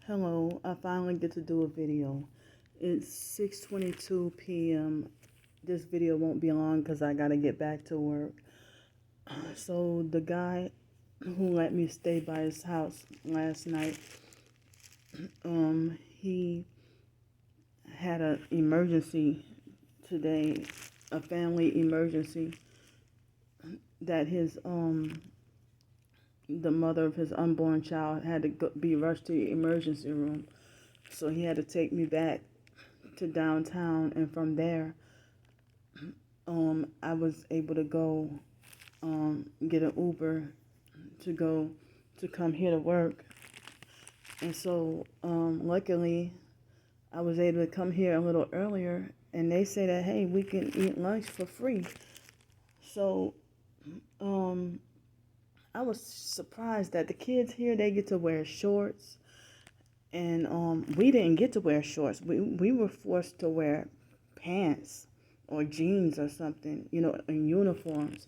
Hello, I finally get to do a video. It's 6:22 p.m. This video won't be long because I gotta get back to work. So the guy who let me stay by his house last night, he had an emergency today, a family emergency that the mother of his unborn child had to be rushed to the emergency room. So he had to take me back to downtown, and from there, I was able to go get an Uber to come here to work. And so, luckily, I was able to come here a little earlier, and they say that, hey, we can eat lunch for free. So, I was surprised that the kids here, they get to wear shorts, and we didn't get to wear shorts. We were forced to wear pants or jeans or something, in uniforms.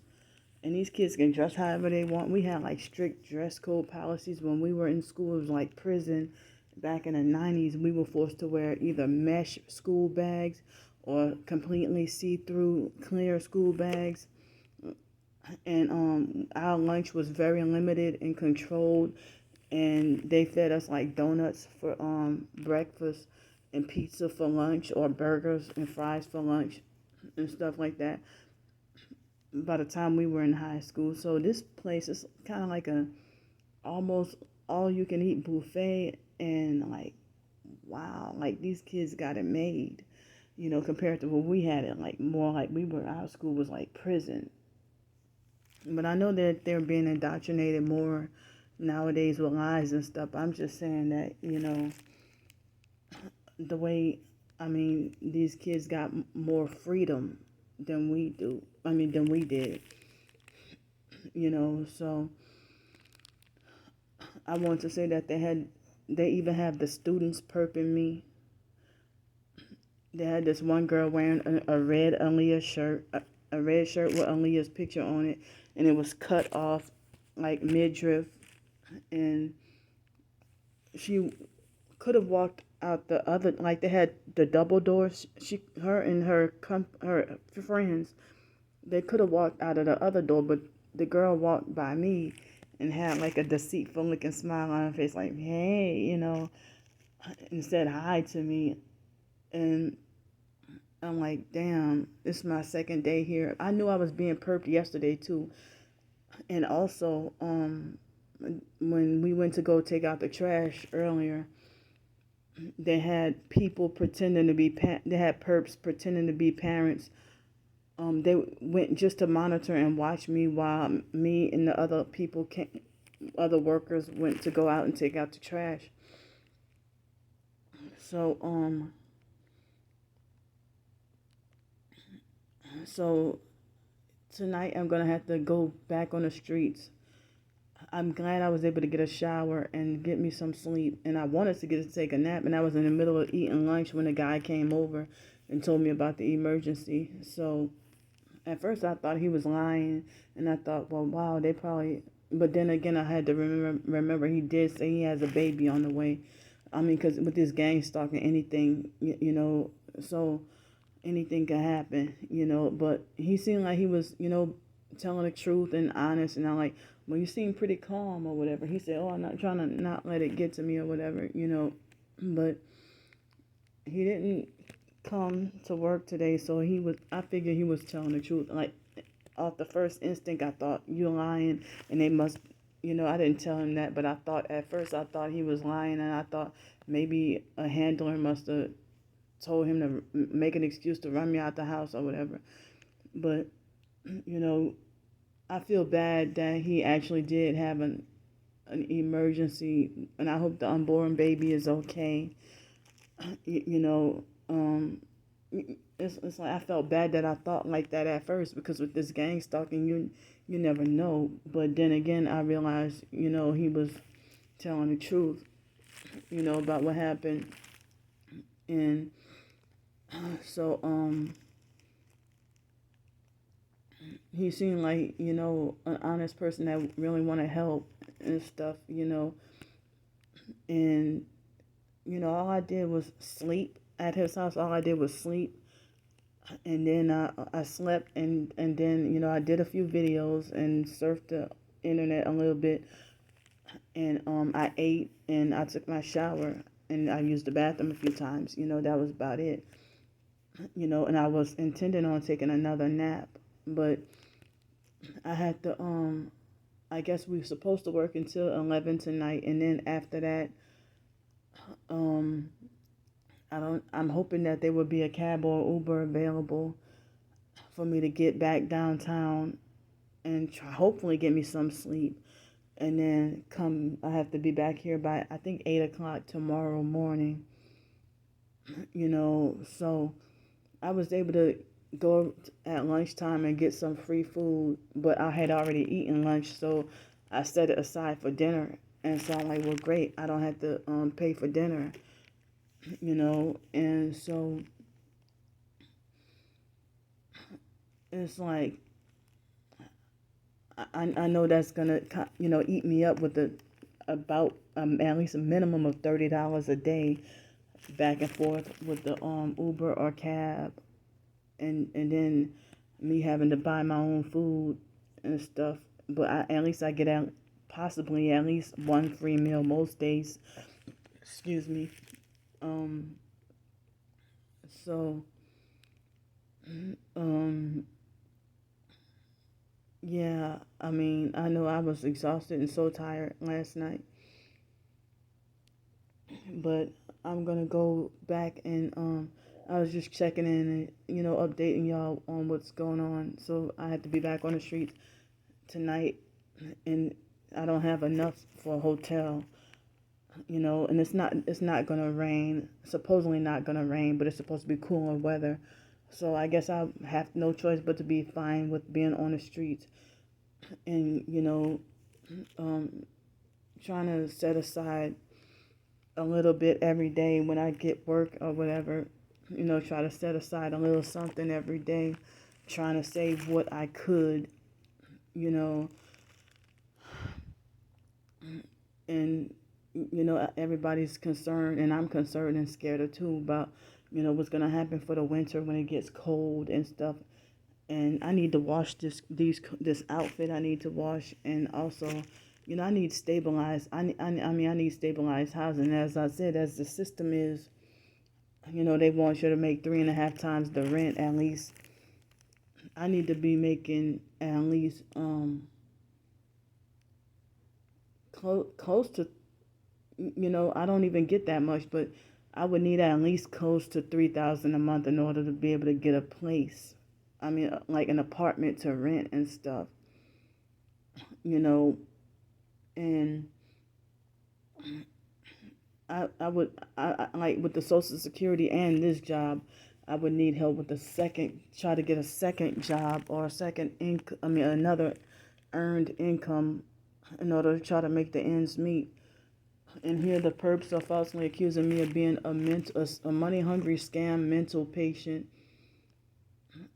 And these kids can dress however they want. We had like strict dress code policies when we were in school. It was like prison. Back in the 90s, we were forced to wear either mesh school bags or completely see-through clear school bags. And our lunch was very limited and controlled. And they fed us like donuts for breakfast and pizza for lunch, or burgers and fries for lunch and stuff like that by the time we were in high school. So this place is kind of like a almost all you can eat buffet, and like, wow, like these kids got it made, compared to what we had it, like more like our school was like prison. But I know that they're being indoctrinated more nowadays with lies and stuff. I'm just saying that, the way, these kids got more freedom than we do. Than we did. So I want to say that they even have the students perping me. They had this one girl wearing a red Aaliyah shirt, a red shirt with Aaliyah's picture on it, and it was cut off like midriff, and she could have walked out the other, like they had the double doors. Her and her friends, they could have walked out of the other door, but the girl walked by me and had like a deceitful looking smile on her face, like, hey, and said hi to me. And I'm like, damn, this is my second day here. I knew I was being perped yesterday too. And also, when we went to go take out the trash earlier, they had people pretending to be they had perps pretending to be parents. They went just to monitor and watch me while me and the other other workers went to go out and take out the trash. So tonight I'm gonna have to go back on the streets. I'm glad I was able to get a shower and get me some sleep, and I wanted to take a nap, and I was in the middle of eating lunch when the guy came over and told me about the emergency. So at first I thought he was lying, and I thought, well, wow, they probably, but then again I had to remember he did say he has a baby on the way. Because with this gang stalking, anything, so anything can happen, but he seemed like he was, telling the truth and honest, and I'm like, well, you seem pretty calm or whatever. He said, oh, I'm not trying to not let it get to me or whatever, but he didn't come to work today, so I figured he was telling the truth. Like, off the first instinct, I thought, you're lying, and they must, I didn't tell him that, but I thought he was lying, and I thought maybe a handler must have told him to make an excuse to run me out the house or whatever. But, I feel bad that he actually did have an emergency, and I hope the unborn baby is okay. It's like I felt bad that I thought like that at first, because with this gang stalking, you never know. But then again, I realized, he was telling the truth, about what happened. And so he seemed like, an honest person that really want to help and stuff, and all I did was sleep at his house. All I did was sleep. And then I slept, and then, I did a few videos and surfed the internet a little bit. And I ate, and I took my shower, and I used the bathroom a few times. That was about it. And I was intending on taking another nap, but I had to, I guess we were supposed to work until 11 tonight, and then after that, um, I'm hoping that there will be a cab or Uber available for me to get back downtown and hopefully get me some sleep. And then I have to be back here by, I think, 8 o'clock tomorrow morning. So I was able to go at lunchtime and get some free food, but I had already eaten lunch, so I set it aside for dinner. And so I'm like, well, great, I don't have to pay for dinner, and so it's like, I know that's gonna, eat me up with about at least a minimum of $30 a day back and forth with the Uber or cab, and then me having to buy my own food and stuff. But at least I get possibly at least one free meal most days. Excuse me. Um. So. Um. Yeah. I mean, I know I was exhausted and so tired last night, but I'm gonna go back and I was just checking in and updating y'all on what's going on. So I had to be back on the streets tonight, and I don't have enough for a hotel. And it's not gonna rain. Supposedly not gonna rain, but it's supposed to be cooler weather. So I guess I have no choice but to be fine with being on the streets, and um, trying to set aside a little bit every day when I get work or whatever. Try to set aside a little something every day, trying to save what I could, you know, and everybody's concerned, and I'm concerned and scared too about what's gonna happen for the winter when it gets cold and stuff. And I need to wash this outfit. I need to wash, and also, I need stabilized. I need stabilized housing. As I said, as the system is, they want you to make 3.5 times the rent at least. I need to be making at least close to, I don't even get that much, but I would need at least close to 3,000 a month in order to be able to get a place. I mean, like an apartment to rent and stuff, and I like with the Social Security and this job, I would need help with try to get a second job or a second another earned income in order to try to make the ends meet. And here the perps are falsely accusing me of being a money-hungry scam mental patient,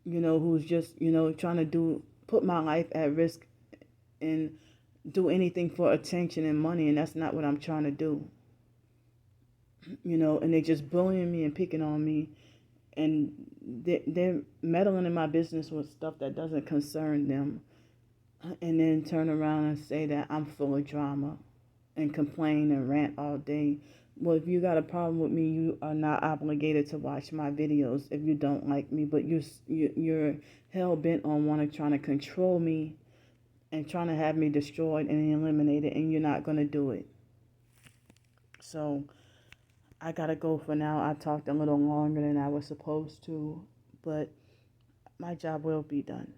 who's just, trying to put my life at risk and do anything for attention and money, and that's not what I'm trying to do. And they just bullying me and picking on me, and they're meddling in my business with stuff that doesn't concern them, and then turn around and say that I'm full of drama and complain and rant all day. Well, if you got a problem with me, you are not obligated to watch my videos if you don't like me, but you're hell-bent on trying to control me and trying to have me destroyed and eliminated, and you're not going to do it. So I got to go for now. I talked a little longer than I was supposed to, but my job will be done.